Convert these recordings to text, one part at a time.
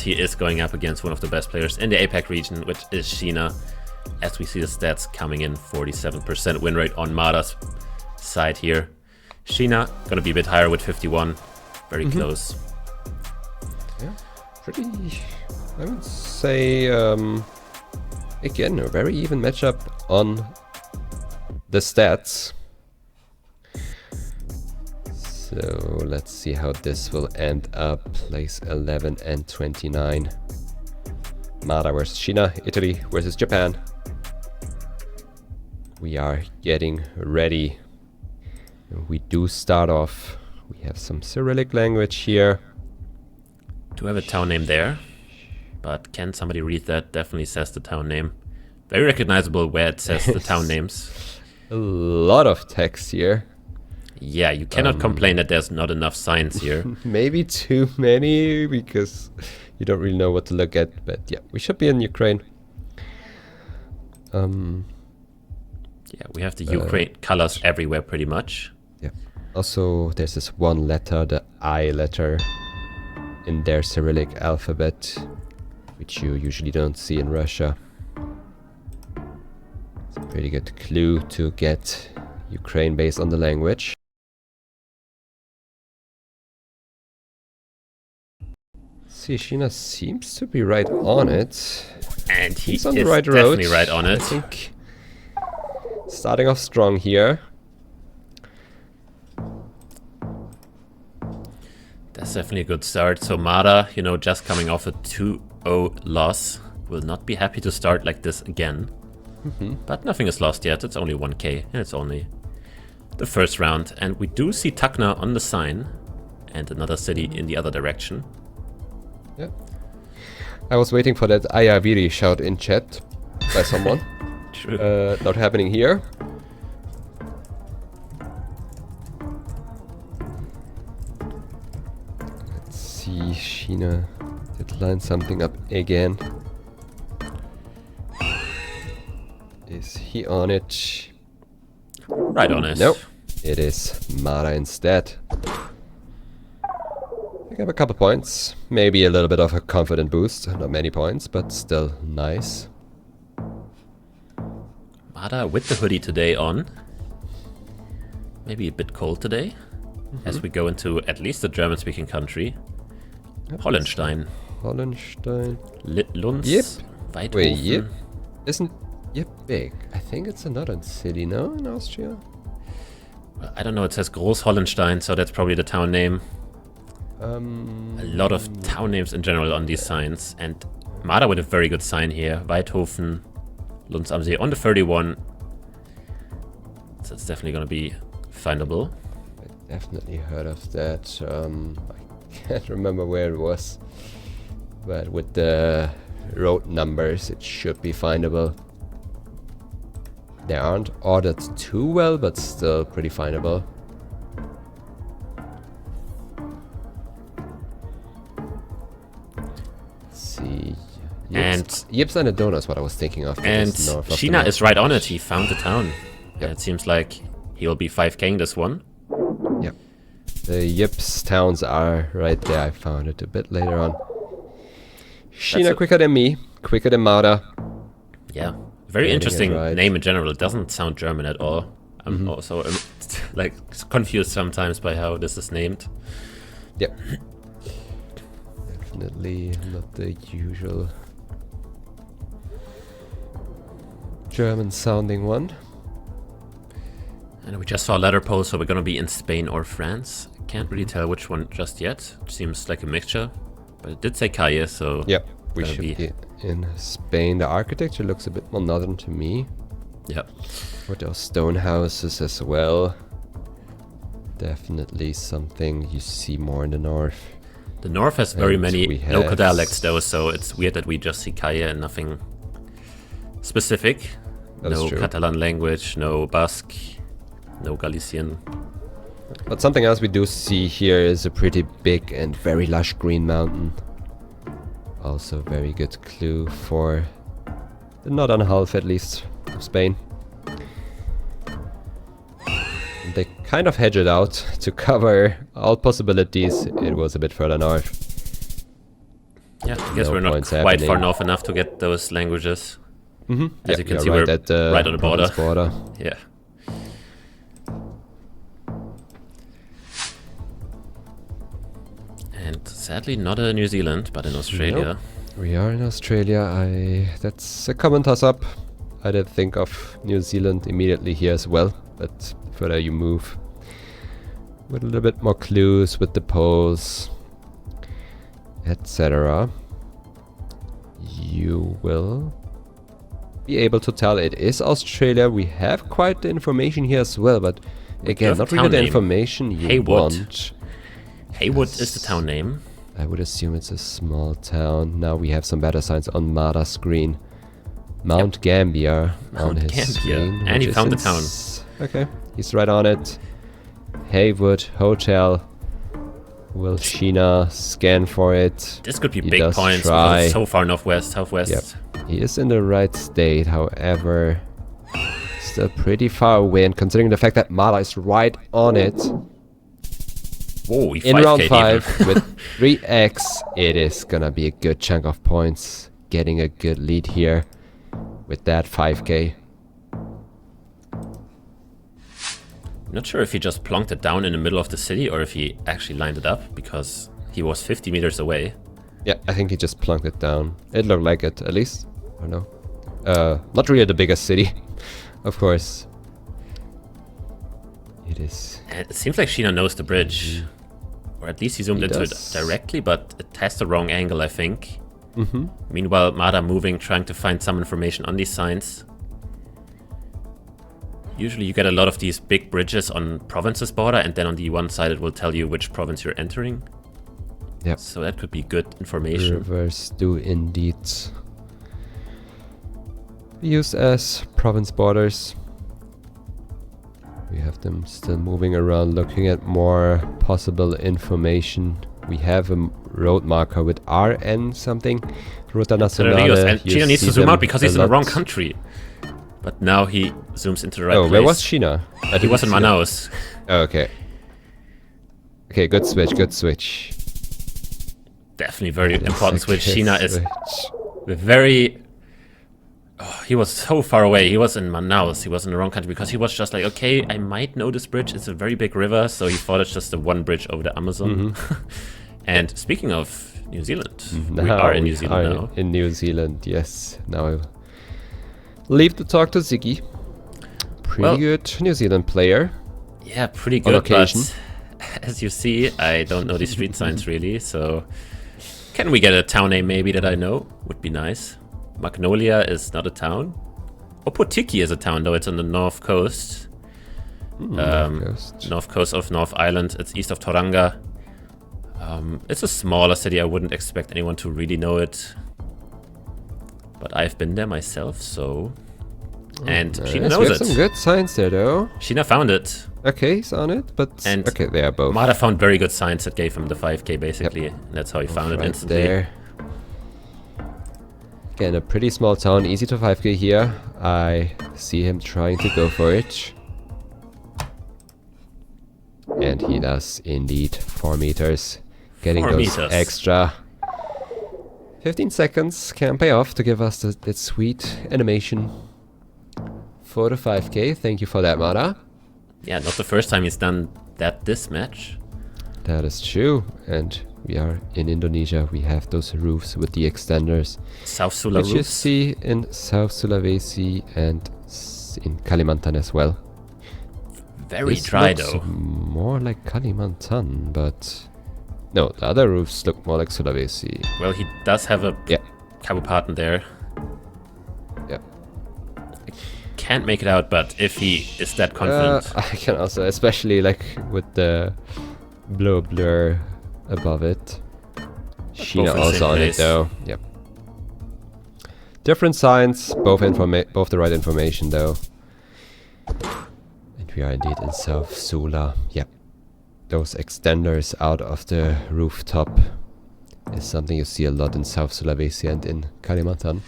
he is going up against one of the best players in the APAC region, which is Shiina. As we see the stats coming in, 47% win rate on Mada's side here. Shiina gonna be a bit higher with 51, very close. Yeah, pretty, I would say, again, a very even matchup on the stats. So let's see how this will end up. Place 11 and 29. Mada versus Shiina, Italy versus Japan. We are getting ready. We do start off. We have some Cyrillic language here. Do have a town name there, but can somebody read that? Definitely says the town name. Very recognizable where it says the town names. A lot of text here. Yeah, you cannot complain that there's not enough signs here. Maybe too many because you don't really know what to look at. But yeah, we should be in Ukraine. Yeah, we have the Ukraine colors everywhere pretty much. Yeah. Also, there's this one letter, the I letter, in their Cyrillic alphabet, which you usually don't see in Russia. It's a pretty good clue to get Ukraine based on the language. See, Shiina seems to be right on it. And he's on the right road. Definitely right on it. I think starting off strong here. That's definitely a good start. So Mada, you know, just coming off a 2-0 loss, will not be happy to start like this again. But nothing is lost yet. It's only 1k, and it's only the first round. And we do see Takna on the sign, and another city in the other direction. Yeah. I was waiting for that Ayaviri shout in chat by someone. True. Not happening here. Let's see, Shiina did line something up again. Is he on it? Right on it. Nope. It is Mada instead. Pick up a couple points. Maybe a little bit of a confident boost. Not many points, but still nice. Mada with the hoodie today on. Maybe a bit cold today. As we go into at least a German-speaking country. Yep. Hollenstein. Hollenstein. Lunds. Yep. Weidhofen. Wait, Yip? Isn't Yip big? I think it's another city, no? In Austria? I don't know, it says Groß Hollenstein, so that's probably the town name. A lot of town names in general on these signs, and Mada with a very good sign here. Weidhofen, Lunds am See on the 31. So it's definitely going to be findable. I definitely heard of that. I can't remember where it was, but with the road numbers, it should be findable. They aren't ordered too well, but still pretty findable. See, Yips and Adona is what I was thinking of. And Shiina is right on it. He found the town. Yep. It seems like he will be 5k'ing this one. Yep. The Yips towns are right there. I found it a bit later on. Shiina quicker than me, quicker than Mada. Yeah, very interesting name in general. It doesn't sound German at all. I'm also like confused sometimes by how this is named. Yep. Definitely not the usual German sounding one. And we just saw a letter poll, so we're gonna be in Spain or France. Can't really tell which one just yet. It seems like a mixture, but it did say Calle, so yep, we should be in Spain. The architecture looks a bit more northern to me. Yep. With those stone houses as well. Definitely something you see more in the north. The north has very many local dialects though, so it's weird that we just see Calle and nothing specific. No Catalan language, no Basque, no Galician. But something else we do see here is a pretty big and very lush green mountain. Also a very good clue for the northern half, at least, of Spain. They kind of hedge it out to cover all possibilities. It was a bit further north. Yeah, I guess No we're not points quite far happening. north enough to get those languages. As you can you're see, right we're at the right on the border. province border. Yeah. And sadly, not in New Zealand, but in Australia. Nope. We are in Australia. That's a common toss-up. I did think of New Zealand immediately here as well, but the further you move, with a little bit more clues with the poles, etc., you will be able to tell it is Australia. We have quite the information here as well, but again, not really the information you want. Haywood is the town name. I would assume it's a small town. Now we have some better signs on Mada's screen. Mount Gambier on his screen. And he found the town. Okay, he's right on it. Haywood Hotel. Will Shiina scan for it? This could be big points because it's so far northwest, southwest. Yep. He is in the right state, however, still pretty far away. And considering the fact that Mada is right on it, whoa, in round 5 with 3x, it is gonna be a good chunk of points. Getting a good lead here with that 5k. Not sure if he just plonked it down in the middle of the city or if he actually lined it up, because he was 50 meters away. Yeah, I think he just plunked it down. It looked like it, at least. I don't know. Not really the biggest city, of course. It is. And it seems like Shiina knows the bridge. Or at least he zoomed into it directly, but it has the wrong angle, I think. Meanwhile, Mada moving, trying to find some information on these signs. Usually you get a lot of these big bridges on provinces border, and then on the one side it will tell you which province you're entering. Yep. So that could be good information. Rivers do indeed use as province borders. We have them still moving around, looking at more possible information. We have a road marker with RN something. Ruta Nacional. And Shiina needs to zoom out because he's in the wrong country. But now he zooms into the right place. Where was Shiina? He was in Manaus. Oh, okay. Okay, good switch, good switch. Definitely very important switch. Shiina is very... Oh, he was so far away. He was in Manaus. He was in the wrong country because he was just like, okay, I might know this bridge. It's a very big river. So he thought it's just the one bridge over the Amazon. And speaking of New Zealand, we are in New Zealand now. In New Zealand, yes. Now I'll leave to talk to Ziggy. Pretty good New Zealand player. Yeah, pretty good. But as you see, I don't know the street signs really. So can we get a town name maybe that I know? Would be nice. Magnolia is not a town. Opotiki is a town, though. It's on the north coast. North coast of North Island. It's east of Tauranga. It's a smaller city. I wouldn't expect anyone to really know it. But I've been there myself, so... And Shiina knows it. Some good signs there, though. Shiina found it. Okay, he's on it, but... And okay, they are both. Mada found very good signs that gave him the 5k, basically. Yep. And that's how he found it instantly. There. Again, a pretty small town, easy to 5k here. I see him trying to go for it. And he does indeed. 4 meters. Getting those extra 15 seconds can pay off to give us that sweet animation for the 5k. Thank you for that, Mada. Yeah, not the first time he's done that this match. That is true. And we are in Indonesia. We have those roofs with the extenders. South Sula roofs. Which you see in South Sulawesi and in Kalimantan as well. Very dry though. More like Kalimantan, but... No, the other roofs look more like Sulawesi. Well, he does have a kabupaten there. Yep. I can't make it out, but if he is that confident... I can also, especially like with the blur above it. Shiina also on it though. Yep. Different signs, both the right information though. And we are indeed in South Sula. Yep. Those extenders out of the rooftop is something you see a lot in South Sulawesi and in Kalimantan.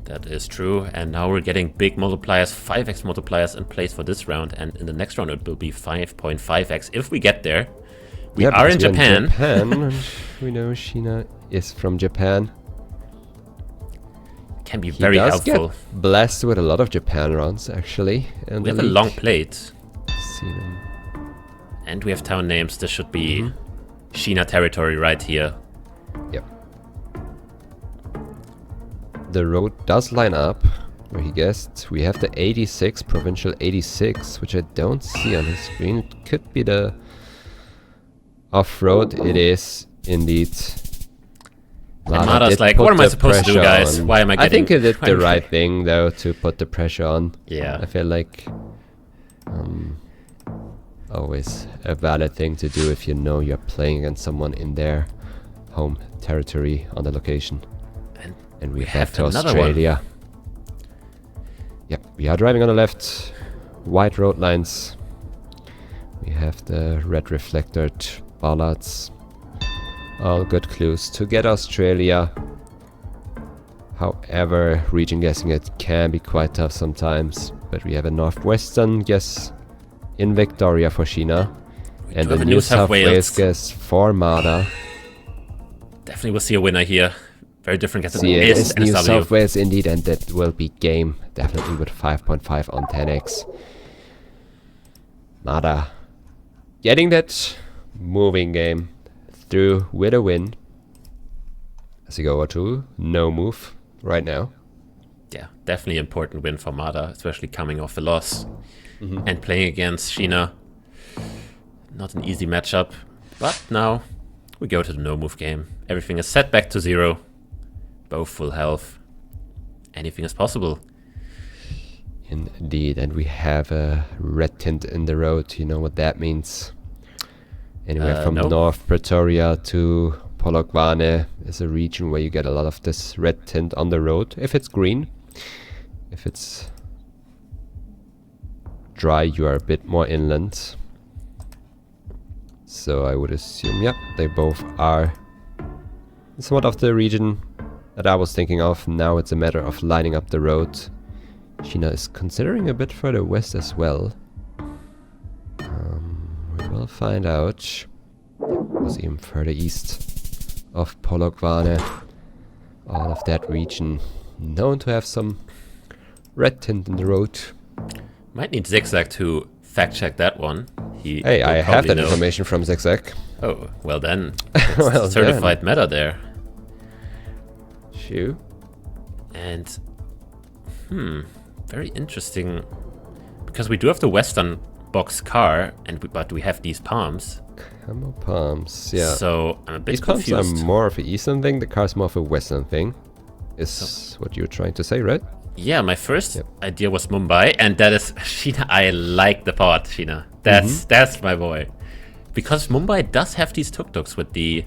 That is true, and now we're getting big multipliers, 5x multipliers in place for this round, and in the next round it will be 5.5x if we get there. We are in because we're Japan. And we know Shiina is from Japan. Can be He very does helpful. get blessed with a lot of Japan runs, actually. In We the have a league. long plate. Seen him. And we have town names. This should be Shiina territory right here. Yep. The road does line up where he guessed. We have the 86, provincial 86, which I don't see on his screen. It could be the off-road. It is indeed. And Mada's like, what am I supposed to do, guys? Why am I getting... I think he did the right thing, though, to put the pressure on. Yeah. I feel like always a valid thing to do if you know you're playing against someone in their home territory on the location. And we head to Australia. Yep, we are driving on the left. White road lines. We have the red reflected bollards. All good clues to get Australia. However, region guessing it can be quite tough sometimes. But we have a northwestern guess in Victoria for Shiina. And a New South Wales guess for Mada. Definitely will see a winner here. Very different guess. See, it is New South Wales indeed, and that will be game. Definitely with 5.5 on 10x. Mada getting that moving game through with a win. As we go over to no move right now. Yeah, definitely important win for Mada, especially coming off a loss and playing against Shiina. Not an easy matchup, but now we go to the no move game. Everything is set back to 0. Both full health. Anything is possible. Indeed, and we have a red tint in the road. You know what that means. Anywhere from North Pretoria to Polokwane is a region where you get a lot of this red tint on the road. If it's green, if it's dry, you are a bit more inland. So I would assume, yeah, they both are somewhat of the region that I was thinking of. Now it's a matter of lining up the road. Shiina is considering a bit further west as well. We will find out. It was even further east of Polokwane. All of that region known to have some red tint in the road. Might need Zigzag to fact check that one. Hey, I have that information from Zigzag. Oh, well then. Well certified meta there. Shoo. And very interesting, because we do have the western box car, but we have these palms. Camo palms, yeah. So I'm a bit these confused. Palms are more of an eastern thing. The car's more of a western thing. Is what you're trying to say, right? Yeah, my first idea was Mumbai, and that is Shiina. I like the part, Shiina. That's my boy, because Mumbai does have these tuk-tuks with the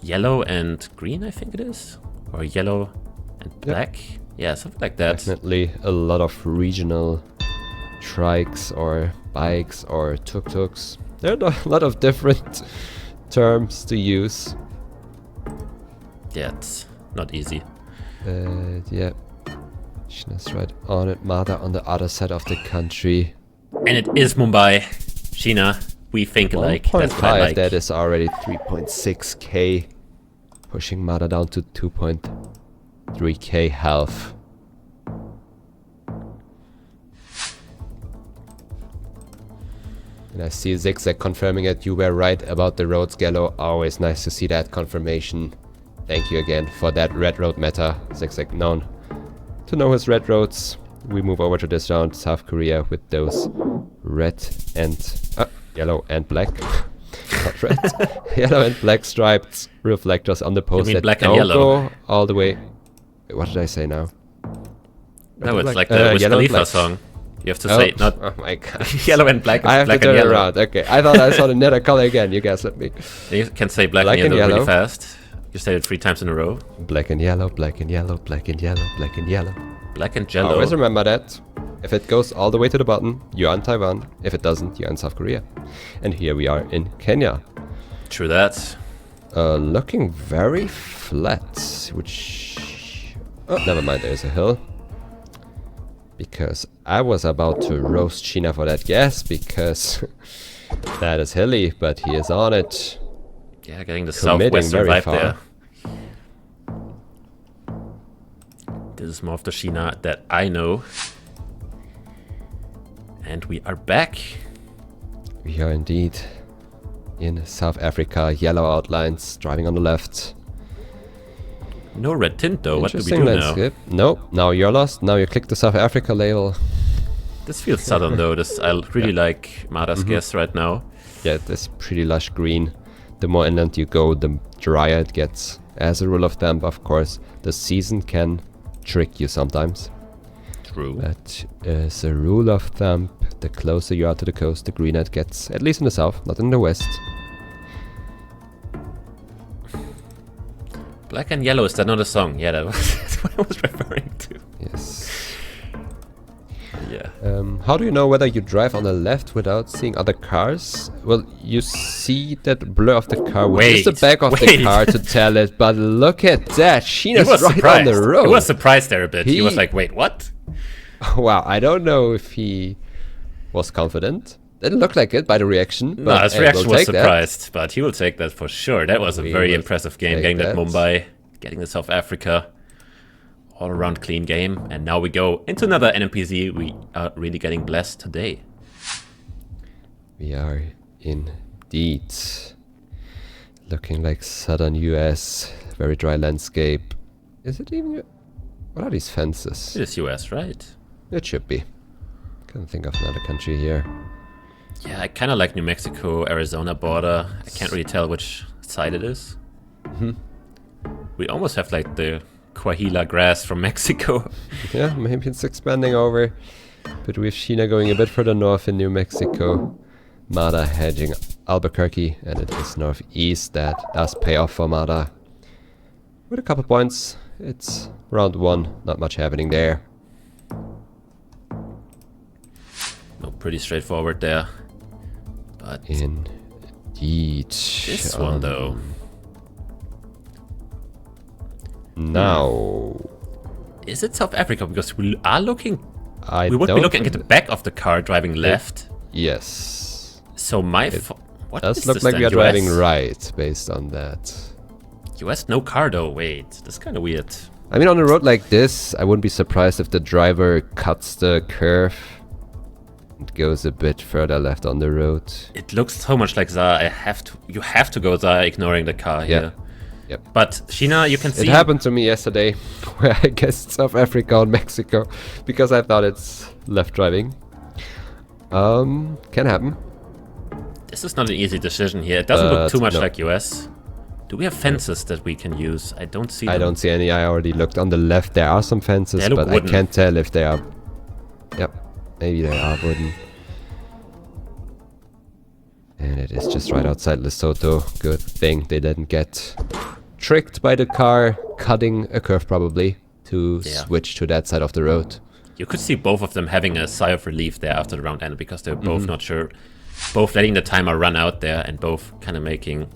yellow and green, I think it is, or yellow and black. Yeah, something like that. Definitely a lot of regional trikes or bikes or tuk-tuks. There are a lot of different terms to use. Yeah, it's not easy. Yeah, Shiina's right on it. Mada on the other side of the country. And it is Mumbai. Shiina, we think alike. That's what I like. That is already 3.6k. Pushing Mada down to 2.3k health. And I see Zigzag confirming it. You were right about the roads, Gallo. Always nice to see that confirmation. Thank you again for that red road meta. Zigzag known to know his red roads. We move over to this round, South Korea, with those red and yellow and black. Not red. Yellow and black striped reflectors on the post that black and don't yellow? go all the way. Wait, what did I say now? No, it's like the Wiz Khalifa song. You have to say not. Oh my god. Yellow and black. I have black to turn and it around. Okay, I thought I saw another color again. You guys let me. You can say black and yellow really fast. You say it 3 times in a row. Black and yellow, black and yellow, black and yellow, black and yellow. Black and yellow. Always remember that. If it goes all the way to the bottom, you're in Taiwan. If it doesn't, you're in South Korea. And here we are in Kenya. True that. Looking very flat, which... Oh, never mind, there's a hill. Because I was about to roast Shiina for that guess, because That is hilly, but he is on it. Yeah, getting the Committing southwestern very vibe far. there. This is more of the Shiina that I know. And we are back. We are indeed in South Africa. Yellow outlines, driving on the left. No red tint though, what do we Interesting do now? landscape. Nope, now you're lost. Now you click the South Africa label. This feels southern though. I really like Mada's guess right now. Yeah, it's pretty lush green. The more inland you go, the drier it gets. As a rule of thumb, of course, the season can trick you sometimes. True. But as a rule of thumb, the closer you are to the coast, the greener it gets. At least in the south, not in the west. Black and Yellow, is that not a song? Yeah, that's what I was referring to. Yes. Yeah. How do you know whether you drive on the left without seeing other cars? Well, you see that blur of the car, which is the back of the car to tell it, but look at that, Shiina's right surprised. on the road. He was surprised there a bit. He was like, wait, what? Wow, I don't know if he was confident. Didn't look like it by the reaction. No, but his reaction was surprised, but he will take that for sure. That was a very impressive game, getting that Mumbai, getting the South Africa. All around clean game. And now we go into another NMPZ. We are really getting blessed today. We are indeed. Looking like southern US. Very dry landscape. Is it even... What are these fences? It is US, right? It should be. Can't think of another country here. Yeah, I kind of like New Mexico-Arizona border. I can't really tell which side it is. We almost have like the Coahuila grass from Mexico. Yeah, maybe it's expanding over. But with Shiina going a bit further north in New Mexico, Mada hedging Albuquerque, and it is northeast. That does pay off for Mada. With a couple points, it's round one, not much happening there. No, pretty straightforward there. But Indeed. this one though. Now, Is it South Africa? Because we are looking... I we would be don't looking at the back of the car driving left. Yes. So my... What Does is look this like then? we are US? driving right based on that. US no car though. Wait, that's kind of weird. I mean, on a road like this, I wouldn't be surprised if the driver cuts the curve and goes a bit further left on the road. It looks so much like Zara. You have to go Zara ignoring the car here. Yep. But Shiina, you can see... It happened to me yesterday, where I guessed South Africa and Mexico, because I thought it's left driving. Can happen. This is not an easy decision here. It doesn't look too much no. like US. Do we have fences that we can use? I don't see them. I don't see any. I already looked on the left. There are some fences, They look but wooden. I can't tell if they are... Yep, maybe they are wooden. And it is just right outside Lesotho. Good thing they didn't get tricked by the car cutting a curve probably to switch to that side of the road. You could see both of them having a sigh of relief there after the round ended because they're both not sure. Both letting the timer run out there and both kind of making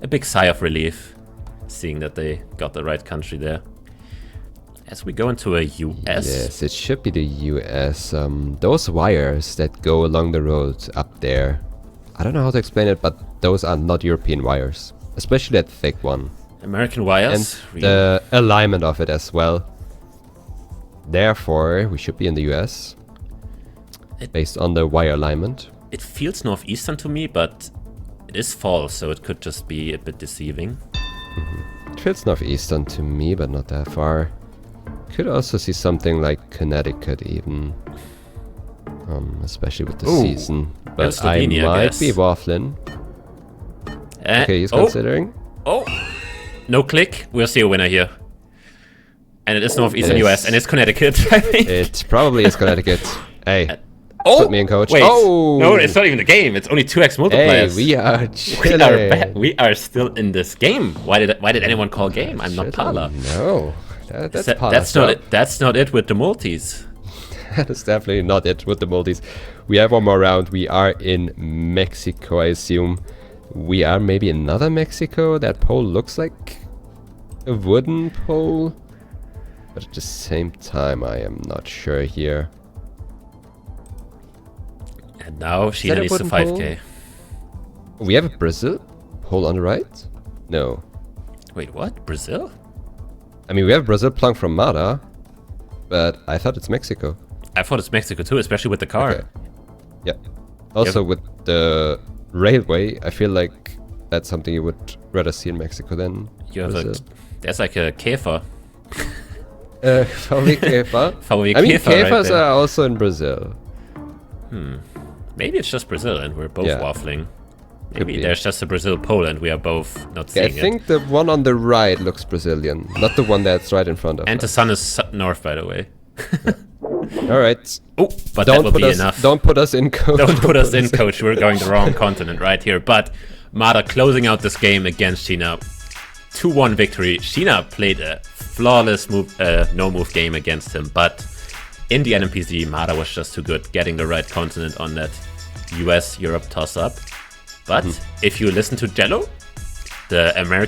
a big sigh of relief, seeing that they got the right country there. As we go into a US. Yes, it should be the US. Those wires that go along the road up there, I don't know how to explain it, but those are not European wires. Especially that thick one. American wires. And the alignment of it as well. Therefore, we should be in the US. Based on the wire alignment. It feels northeastern to me, but it is fall, so it could just be a bit deceiving. It feels northeastern to me, but not that far. Could also see something like Connecticut even. Especially with the season. But I might be waffling. Okay, he's considering. Oh! No click. We'll see a winner here. And it is northeastern US, and it's Connecticut, I think. It probably is Connecticut. Hey. Oh! Put me in, coach. Wait. Oh! No, it's not even a game. It's only 2x multipliers. Hey, we are chilling. We are still in this game. Why did anyone call game? I'm not Pala. No. That's That's not it with the multis. That is definitely not it with the multis. We have one more round. We are in Mexico, I assume. We are maybe another Mexico. That pole looks like a wooden pole. But at the same time, I am not sure here. And now Shiina needs the 5k. We have Brazil? Pole on the right? No. Wait, what? Brazil? I mean, we have Brazil plunk from Mada, but I thought it's Mexico. I thought it's Mexico too, especially with the car. Okay. Yeah. Also with the railway, I feel like that's something you would rather see in Mexico than You have Brazil. there's like a Käfer. VW Käfer. VW I mean, Käfer right Käfers there. are also in Brazil. Maybe it's just Brazil and we're both Yeah. waffling. Could Maybe be. there's just a Brazil pole and we are both not Yeah, I seeing it. think the one on the right looks Brazilian, not the one that's right in front of And the us. sun is north, by the way. All right. Oh, but that will be enough. Don't put us in, coach. Don't put us in, coach. We're going the wrong continent right here. But Mada closing out this game against Shiina. 2-1 victory. Shiina played a flawless no-move game against him. But in the NMPC, Mada was just too good, getting the right continent on that US-Europe toss-up. But if you listen to Jello, the American